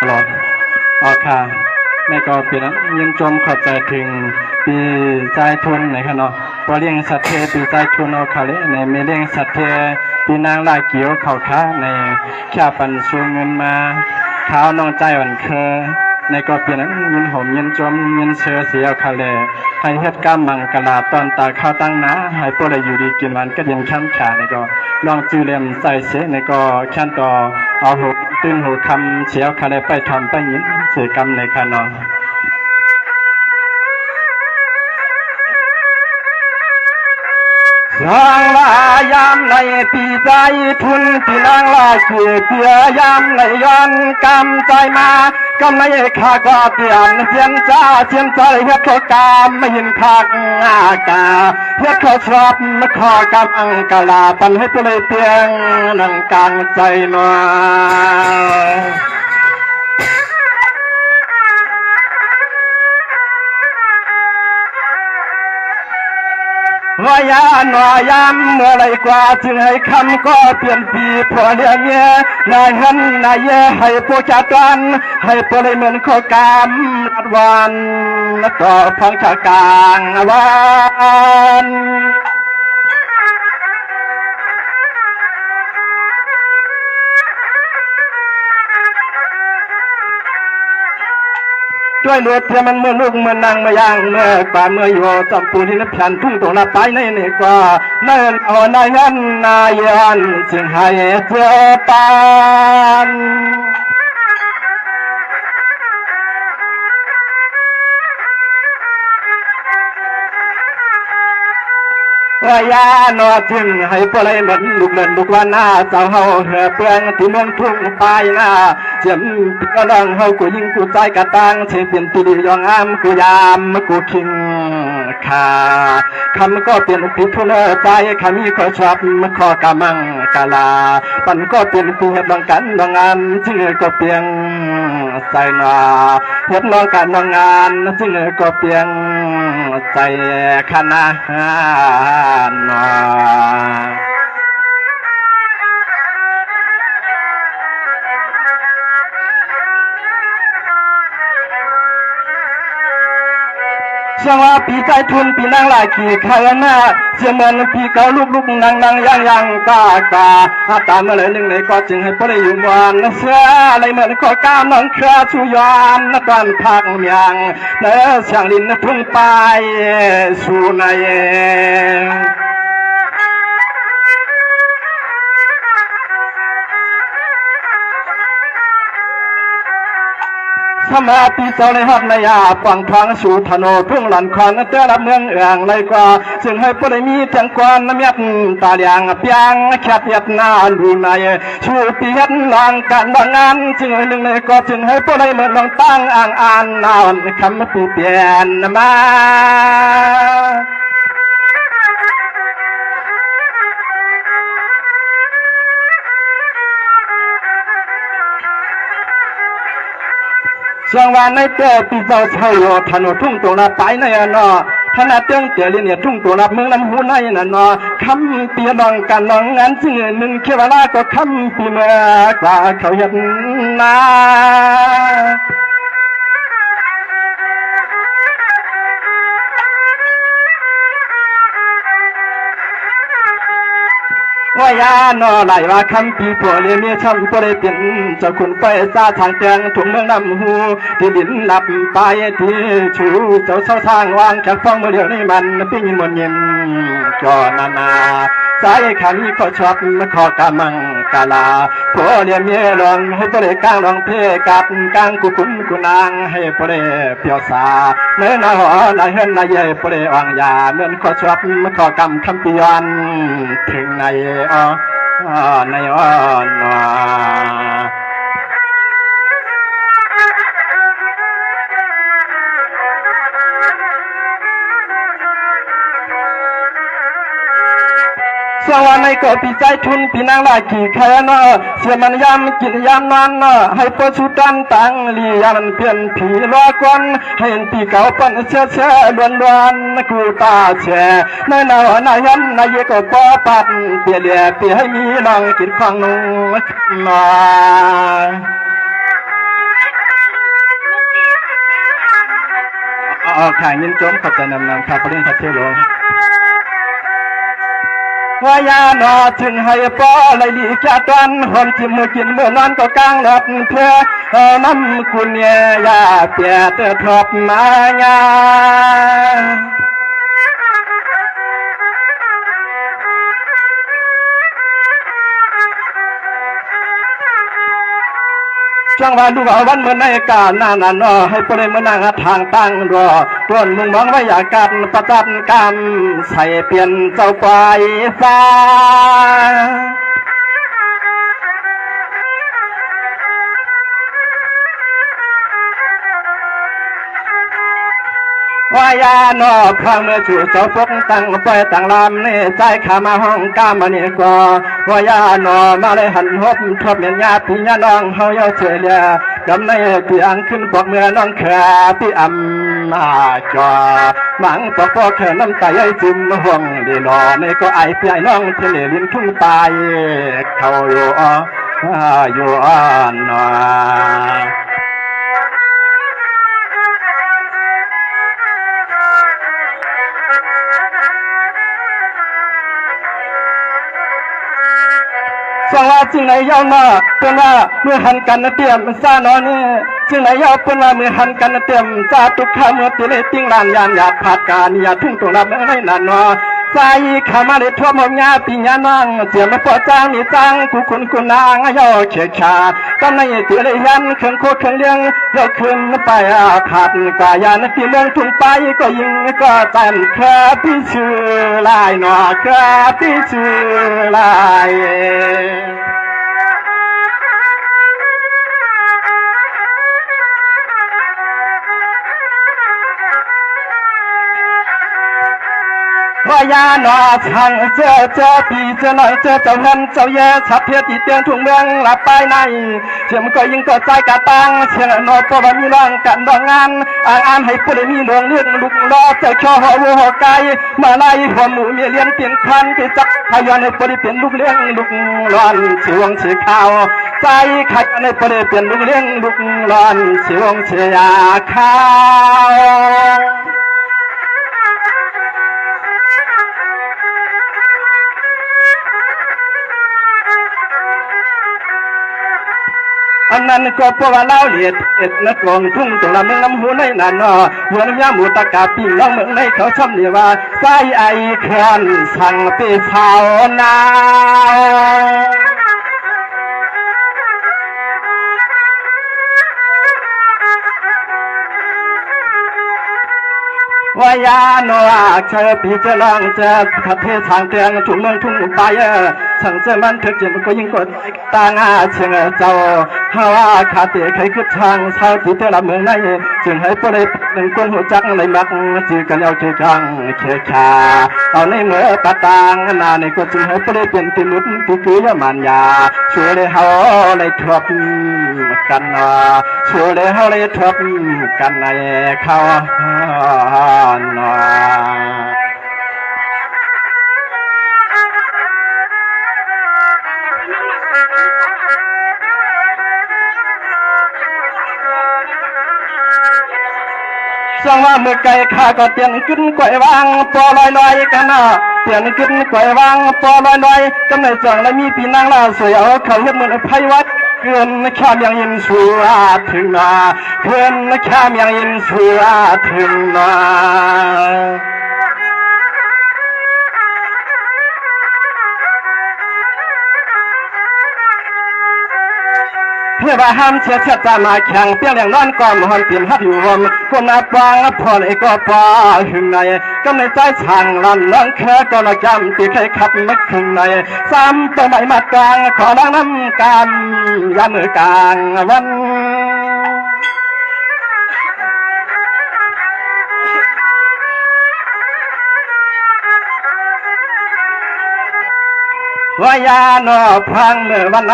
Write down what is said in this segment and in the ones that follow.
หลอดออกค่ะในก็เป็นยังจมขอบใจถึงปีใจทุนในขณะพอเลี้ยงสัตว์เทปีใจทุนเอาเขาเลยในไม่เลี้ยงสัตว์เทปีนางลายเกี่ยวเขาค้าในแค่ปันสูเงินมาเท้าน้องใจหวันเคอในก็เป็นยินหอมยินจมยินเสือเสียเขาเลยให้เฮ็ดก้ามมังกลาตอนตาข้าวตั้งน้าให้พวกเราอยู่ดีกินวันก็ยังข้ามขาในก็ลองจือเล่มใส่เสในก็ขั้นต่อเอาหูตื่นหูคำเสียวเขาเลยไปทำไปยินเสียกรรมในขณะนางลายามในปีใจทุนที่นางลาเกี่ยเปียยามในย้อนกำใจมากำในข้าก็เตียนเสียนจ้าเสียนใจเฮ็ดขอกามไม่เห็นคักอากาเฮ็ดขอชอบมาขอกำอังกะลาปันให้ตัวเลยเตียงนั่งกลางใจน้อยว่ายานว่ายามเมื่อไรกว่าจึงให้คำก็เปลี่ยนปีพอเลี้ยเมียนายหันนายเย่ให้พวกจัดวันให้พวกเลยเหมือนข้อกามรัดวันแล้วก็พังชากลางวันด้วยเลือดเทียมันเมื่อลูกเมื่อนางมาย่างเมื่อป่าเมื่ออยู่จำปูที่นับฉันทุ่งตรงนับไปในนี่ก็นั่นเอานายหันนายยันจึงให้เจ้าปานว่ายานอถึงให้พวกไรเหมือนลูกเล่นลูกวันหน้าเจ้าเฮาเหือเปลืองที่เมืองทุ่งไปหน้าเจียมก็ดังเฮากูยิงกูใจกระตังเชียงเปลี่ยนปียองอ้ำกูยามกูคิงขาคำก็เปลี่ยนปีทุนใจคำมีขอชอบขอกำมังกาลาปันก็เปลี่ยนปีเหตุบังกันบางงานจึงก็เปลี่ยนใจนาเหตุน้องกันบางงานจึงก็เปลี่ยนใจคณะนาเชื่อว่าปีใจทุนปีนางลายขี่ขายหน้าเชื่อเหมือนปีเก่าลูกนางยังตาตามเมื่อไรหนึ่งในก็จึงให้พวกได้อยู่วันเสื้ออะไรเหมือนข้อก้าวน้องเครือชูยอนนักการพักเมียงเนื้อช่างลินทุ่งไปสู่ในสมาปีเจ้าในหักในยาฟังทางสู่ถนนทุ่งหลันคอนเตือนรับเมืองเอืองเลยกว่าจึงให้ผู้ใดมีจังกวนน้ำยัดตาเลียงเปียงแคบยัดหน้าดูในชูเปียนลางกันบางงานจึงให้หนึ่งในก็จึงให้ผู้ใดเหมือนลองตั้งอ่านนาวคำผู้เปลี่ยนมาช่วงวันในเตะปีเจ้าเช่าโยถนนทุ่งตัวนับไปในนอขณะเตี้ยงเตี๋ยลิเนี่ยทุ่งตัวนับเมืองลำหูในนั่นนอคำปีลองกันลองงานจึงหนึ่งเขวลาก็คำปีเมื่อกว่าเขาเห็นนาว่ายานอไหลว่าคำปีผัวเลี้ยเมียช่ำก็ได้เป็นเจ้าคุณไปซาทางแตงถุงเมืองน้ำหูที่ดินหลับไปที่ชูเจ้าเศร้าทางวางแขกฟ้องเมื่อเดียวนี้มันปิ้งมนเย็นจอนาใจขันก็ชอบขอกำมังกาลาผัวเลี้ยเมียลองให้ตัวเล็กกลางลองเพกับกลางกุคุณกุนางให้ผัวเล็กเปียวสาเนื้อนาหอนายเฮนนายเย่ผัวเล็กอ่างยาเมื่อก็ชอบขอกำคำปีวันถึงในในน สวรรค์ในก็ปีใจทุนปีนางลายขี่แค่นอเสียมันยามกินยามนอนนอให้ปชุดันตังลียามันเปลี่ยนผีลอกวนให้ปีเก่าปันเชื่อล้วนกูตาแช่ในหนาวนายันนายก็ป้อปัดเปลี่ยนเลี่ยเปลี่ยให้มีลองกินฟังนุ่งนอ ข่ายยินจมขับแต่นำข้าประเด็นสัตว์เทโลว่ายาหนอถึงให้ปอไหลลีแค่ตันหอนจิ้มมือกินเมื่อนอนก็กลางหลับเพื่อน้ำกุนเนียยาเปียเตอทบมายาจังหวะดูว่าวันเมื่อในการนานนอให้ประเดี๋ยวนั่งทางตั้งรอต้นมึงมองไว้อยากกันประจันกรรมใส่เปลี่ยนเจ้าไปฟ้าว่ายานอข้างเมื่อจู่เจ้าพกตั้งไปตั้งลำนี่ใจขามาห้องกามันนี่ก็ว่ายานอมาเลยหันหบทบเมียนญาติพี่น้องเฮาเยาเฉลียกำในที่อังขึ้นบอกเมื่อน้องขาที่อำมาจอหมังปอกปอกเธอน้ำตาใหญ่จิ้มห่วงดีนอนี่ก็ไอพี่ไอ้น้องเฉลียลิ้นทุ่งตายเขาอยู่อยู่นอฟังว่าจึงไหนยาวมาเป็นว่าเมื่อหันกันเตรียมซานอนี่จึงไหนยาวเป็นว่าเมื่อหันกันเตรียมซาตุกขาเมื่อตีเลติ้งลานยานหยาดขาดการอย่าทุ่งตรงรับไม่ให้นานนอใจขามาได้ทั่วมองยาปีญานังเสียมาปอจ้างนี่จังกูคุณนางย่อเฉียดขาดก็ในตีเลยยันเครื่องโคตรเครื่องเลี้ยงเราขึ้นไปขาดกว่ายานตีเมืองทุ่งไปก็ยิงก็แต่นแค่พี่ชื่อลายนอแค่พี่ชื่อลายว่ายาหนอช่างเจอปีเจอหน่อยเจอเจ้าเงินเจ้าแย่ชับเพียตีเตียงทุ่งเมืองหลับไปในเชื่อมก็ยิงก็ใจกะตังเชื่อหนอก็ว่ามีร่างกันดองงานอ่านให้ผู้ใดมีดวงเลื่อนลุกล้อเจ้าช่อหัวไก่มาไล่หัวหมูเมียเลี้ยงเตียนควันไปจักพยานให้ผู้ใดเป็นลูกเลี้ยงลูกร้อนเสียงเสียข้าวใจขัดให้ผู้ใดเป็นลูกเลี้ยงลูกร้อนเสียงเสียข้าวอันนั้นก็เพราะว่าเล่าเลียดนักกองทุ่งตรงลำเมืองน้ำหูในนั่นนอหัวน้ำยาหมูตะกาปีน้องเมืองในเขาชอบเรียกว่าใส่ไอเขื่อนสั่งไปเผานาว่ายาโนอาเชอปีเจลองเจอขัดเททางเตียงถุงเมืองทุ่งไปสั่งเจอมันเถิดเจ็บก็ยิ่งกดตางาเชียงเจ้าฮาวาขาเตะใครขึ้นทางเท้าตีเตละเมืองในจึงให้ผู้ใดหนึ่งคนหัวจักในมักจือกันเอาจือจังเขียชาเอาในเมื่อปะตางนาในก็จึงให้ผู้ใดเป็นติมุดติกุยมันยาช่วยเลยเฮาเลยทบกันช่วยเลยเฮาเลยทบกันในเขาจังว่าเมื่อไก่ข้าก็เตียนขึ้นกวยวางปอลอยกันนะเตียนขึ้นกวยวางปอลอยกำในจังและมีปีนางลาสวยเอาเขาเห็นเหมือนไพวัดเกินข้ามยังยินสัวถึงนาเกินข้ามยังยินสัวถึงนาเพื่อว่าห้ามเชียร์ตามาแข่งเปี้ยงแหลงนอนก่อนหันเปลี่ยนฮับอยู่วมคนนับวางพอเลยก็พอหึงในก็ในใจช่างลันลังแค่ก็ละจำตีใครขับไม่ถึงในซ้ำตัวใหม่มากลางขอล้างน้ำกันยามมือกลางวัน ว่ายาหนอพังเมื่อวันไหน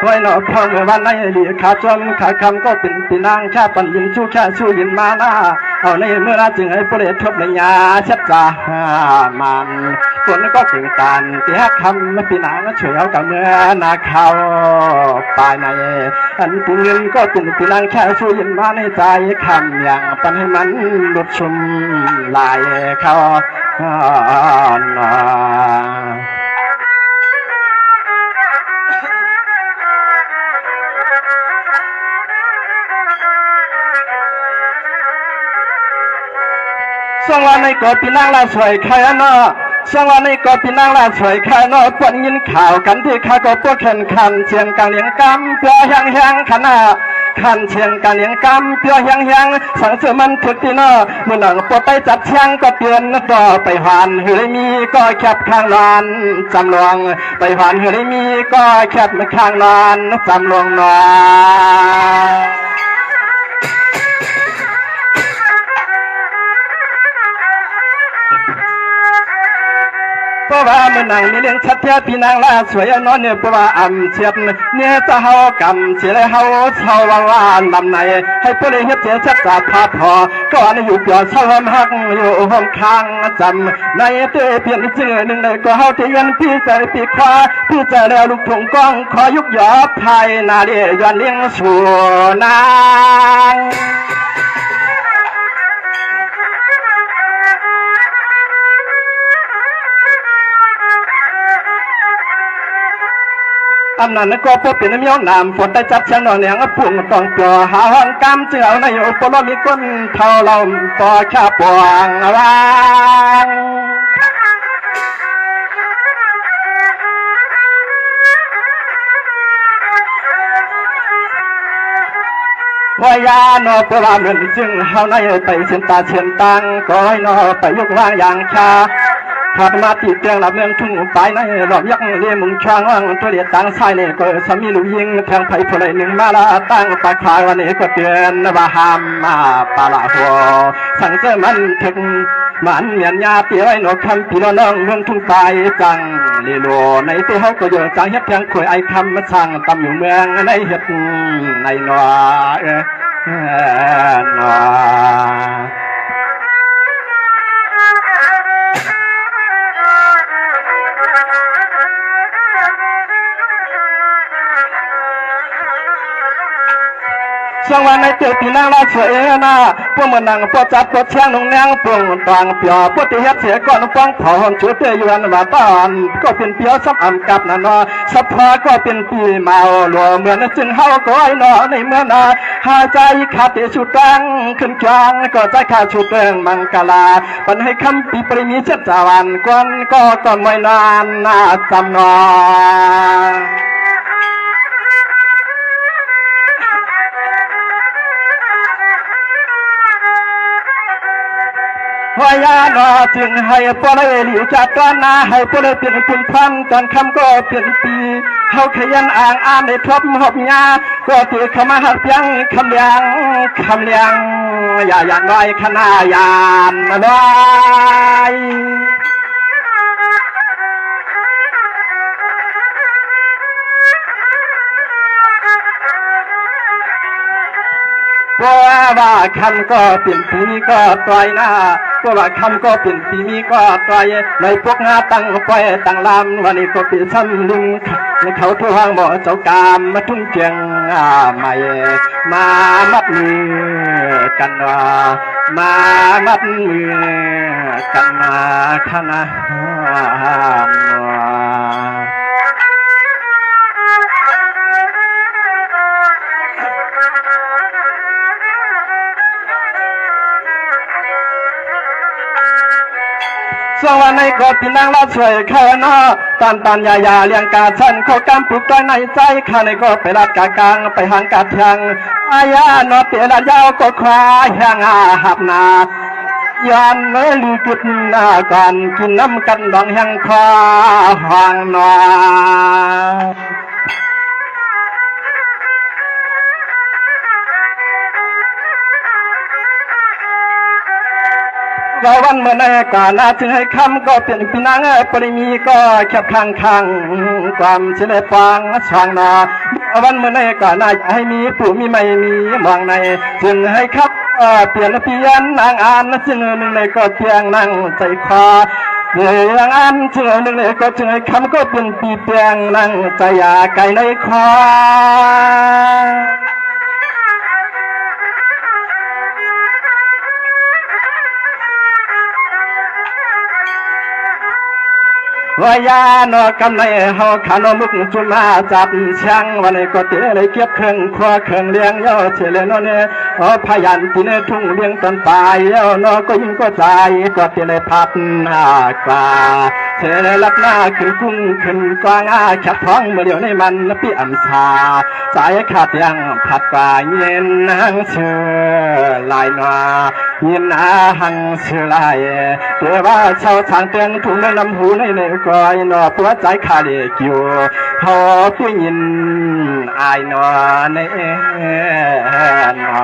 ว่ายหนอพังเมื่อวันไหนหลีขาจมขาคำก็เป็นปีนางชาปันยินชูแค่ชูยินมาหน้าเอาในเมื่อจึงให้ผู้เดชทบในยาชัดจามัน ฝนก็ถึงตานเตี้ยคำปีนางช่วยเอากับเมื่อนาเขาปลายในอันตีเงินก็ตื่นปีนางแค่ช่วยยินมาในใจคำอย่างปันให้มันหลุดชุมลายเขาสองวันในกอดปีนางลาสวยใครเนาะสองวันในกอดปีนางลาสวยใครเนาะปนยินข่าวกันที่ข้าก็พวกแข่งขันเชียงกลางเลี้ยงกำเปียแห้งขนาดขันเชียงกลางเลี้ยงกำเปียแห้งสังเสริมมันถึกที่เนาะเมื่อหนังปวดไปจับเชียงก็เตือนต่อไปหวานเฮยมีก็แคบข้างนอนจำลองไปหวานเฮยมีก็แคบข้างนอนจำลองนอนเพราะว่าเมื่อนางมีเลี้ยงชัดเทียพี่นางลาสวยนอนเนี่ยเพราะว่าอ่ำเชียบเนี่ยจะเฮากำเสียเลยเฮาเช่าว่าลำไหนให้ผู้เลี้ยงเสียชัดจากพาพอก่อนอยู่เปล่าเช่าห้องหักอยู่ห้องค้างจำในเตะเปลี่ยนชื่อหนึ่งเลยก็เฮาที่ยันพี่ใจปีกขวาพี่ใจแล้วลูกถุงกล้องขอยุกยอบไทยนาเดียย้อนเลี้ยงสู่นางอันนั้นก็พบเป็นเมียวนามฝนได้จับเชียงนอนเนียงปุ่งต้องเปล่าหาห้องกำเจ้าในอุปโลมีก้นเท่าเราต่อชาปวงวางวายาโนปราเมือนจึงเฮาในไปเส้นตาเชียนตังก็ให้นอไปยกวางอย่างชาถัดมาตีเตียงหลับเมืองทุ่งไปในหลอมยักเลี้ยมุงช่างว่างตัวเดียตั้งสายเนี่ยก็สามีลูกยิงแทงไผ่ผู้ใดหนึ่งมาละตั้งปากขายวันนี้ก็เตือนว่าห้ามมาปาละหัวสั่งเสมันถึงมันเมียนยาเตี้ยไว้หนกคำพี่น้องเมืองทุ่งไปจังลีโลในที่เขาก็เยอะจังเฮ็ดเพียงคุยไอ้คำมาสั่งตำอยู่เมืองในเฮ็ดในนอหนอช่วงวันในเตือปีนางลาสวยนะพวกมันนั่งพวกจับพวกเชียงนงแนงปวงตางเปียวพวกที่เฮ็ดเสียก่อนป้องเผาจุดเตยวนว่าตอนก็เป็นเปียวซับอ่ำกับนั่นเนาะสัพพาก็เป็นปีเมาหลัวเหมือนจึงเฮาก็ไอ้เนาะในเมื่อนาหาใจขาดเตชุดตังขึ้นกลางก็ใจขาดชุดเรื่องมังกลาปันให้คำปีปริมีเจ็ดจาวันกวนก็ก่อนไม่นานน่าจำนอวายาโนจึงให้ปลายหลิวจากตอนนาให้ปลายเป็นคุณพันตอนคำก็เป็นปีเขาขยันอ่างอ่านในทบหอบยาก็ถือขมาหักยังคำเลี้ยงอย่าอย่างน้อยขณะยานน้อยเพราะว่าคำก็เป็นปีก็ปล่อยหน้าเพราะว่าคำก็เป็นปีมีก็ปล่อยในพวกงาตั้งไฟตั้งลำวันนี้ก็ปีซ้ำลึงเขาทั่วห้างบ่อเจ้ากามมาทุ่งเจียงใหม่มามัดมือกันว่ามามัดมือกันมาขนาดสวันในกอดพี่นางลาสวยข้าเนาะตันยายาเลี้ยงกาชันเขากำปลุกต้อยในใจข้าในก็ไปรัดกากางไปหางกาเทียงอายาเนาะเปียรัดยาวก็ควายแหงหับนาย้อนเมื่อลือกุดหน้าก่อนกินน้ำกันดองแหงคอห่างนอว่าวันเมื่อในก่อนนาถึงให้คำก็เป็นพี่นางปริมีก็แคบข้างความเฉลยฟังช่างนาวันเมื่อในก่อนนาให้มีผู้มีไม่มีมองในจึงให้ครับเปลี่ยนเพียนนางอ่านจึงหนึ่งในก็เพียงนั่งใจคอ เรื่องอันเชื่อหนึ่งเลยก็เชื่อคำก็เป็นปีเปียงนั่งใจอยากไก่ในคอวายานอกำในเฮาขานมุกจุมาจับช่างวันนี้ก็เตะเลยเก็บเครื่องครัวเครื่องเลี้ยงย่อเฉลยนอเนี่ยพยันที่ในทุ่งเลี้ยงต้นปลายย่อนอก็ยิ่งก็ใจก็เตะเลยพัดหน้ากว่าเฉลยลับหน้าขึ้นกุ้งขึ้นกวางแคบท้องเมื่อเดียวในมันเปียมชาใจขาดยังผัดกว่าเย็นนางเชื่อลายนาเย็นหังเชื่อลายเดี๋ยวว่าชาวทางเตียงทุ่งในลำหูในกอยนอปัวใจขาเล็กอยู่พอผู้ยินอายนอในนอ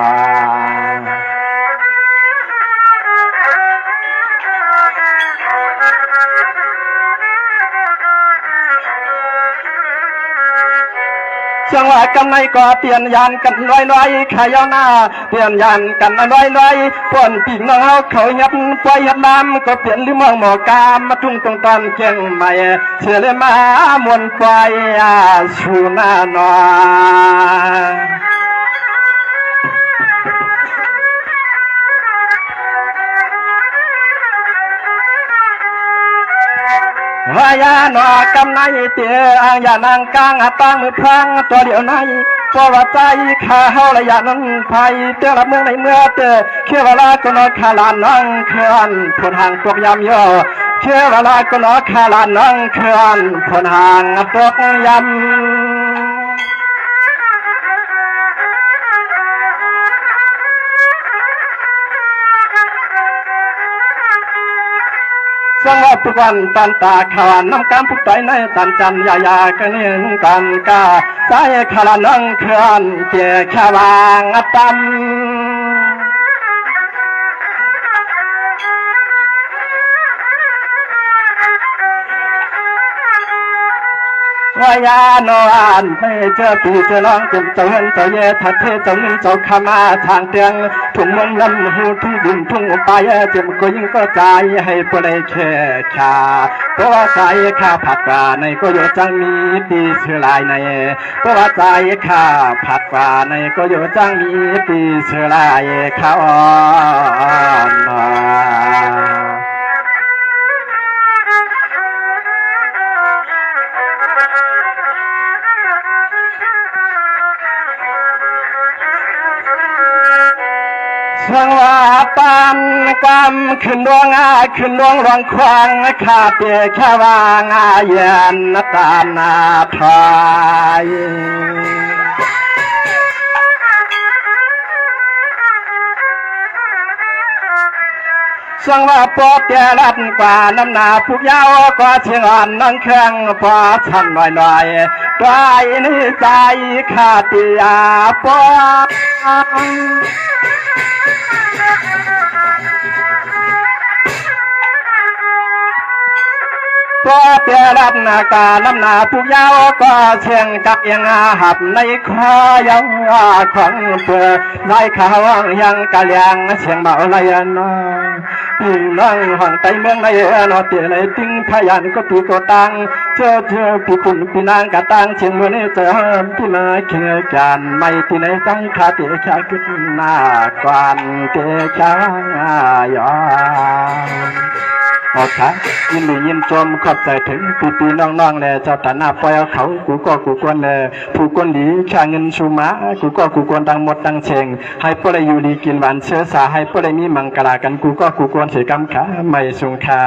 จังหวะกันในก็เปลี่ยนยานกันลอยขายาวหน้าเปลี่ยนยานกันลอยป่นปีกน้องเขายับปล่อยยับน้ำก็เปลี่ยนลืมองหมอกามมาทุ่งตรงตอนเกียงใหม่เชื่อเลยมามวนปล่อยชูหน้านอวายานอกำในเตียอยานางกลางตั้งมือพลังตัวเดียวในเพราะว่าใจข้าเฮาระยะนั้นไทยเตือนเมืองในเมื่อเตอเชื่อเวลาก็นอขาลานน้องเคลื่อนผลห่างตกยำย่อเชื่อเวลาก็นอขาลานน้องเคลื่อนผลห่างตกยำสังวรทุกวันตันตาขวานน้ำการผู้ใจในตันจันยากันเองกันกาใจขลานังเคลื่อนเกี่ยขวางตันวายานอนไม่เจอปีเจอน้องเจ็บเจ้าเห็นเจ้าเย่ทัดเทเจ้าเงินเจ้าขามาทางเตียงทุ่งเมืองลำหูทุ่งดินทุ่งไปเจ็บก็ยิ่งก็ใจให้ผู้ใดแค่ชาเพราะว่าใจข้าผัดกว่าในก็อยู่จังมีตีเสือลายในเพราะว่าใจข้าผัดกว่าในก็อยู่จังมีตีเสือลายข้าอ่อนสังวาปันกำขึ้นดวงขึ้นดวงรองควางขาเปียแค่วางเย็นตาหน้าทายสังว่าปอดแก่ลัดกว่าน้ำหนาผูกยาวกว่าเชียงอ่อนน้องแข้งพอชันหน่อยปลายนี้ใจขาดตียาปอก็เปียรัดนากาน้ำหนาผู้ยาวก็เชียงกับยังหับในคอยังของเปื่อในข่าวยังกะเลียงเชียงเบาไหลน้องพี่น้องห่างไตเมืองในนอเตียเลยติ้งพยันก็ตีก็ตังเจอพี่คุณพี่นางกะตังเชียงเมืองในเจอพี่มาเคียกันไม่ที่ไหนใจขาเตียชาขึ้นหน้ากวนเตียชายออกค่ะยินดียินชมขอบใจถึงปีน้องๆแลเจ้าตาหน้าปล่อยเอาเขากูก็กูกวนแลผู้คนดีชาเงินชูมากูก็กูกวนตังหมดตังเชงให้พวกเราอยู่ดีกินหวานเชื้อสาให้พวกเรามีมังกรกันกูก็กูกวนเสียกรรมขาไม่สงคา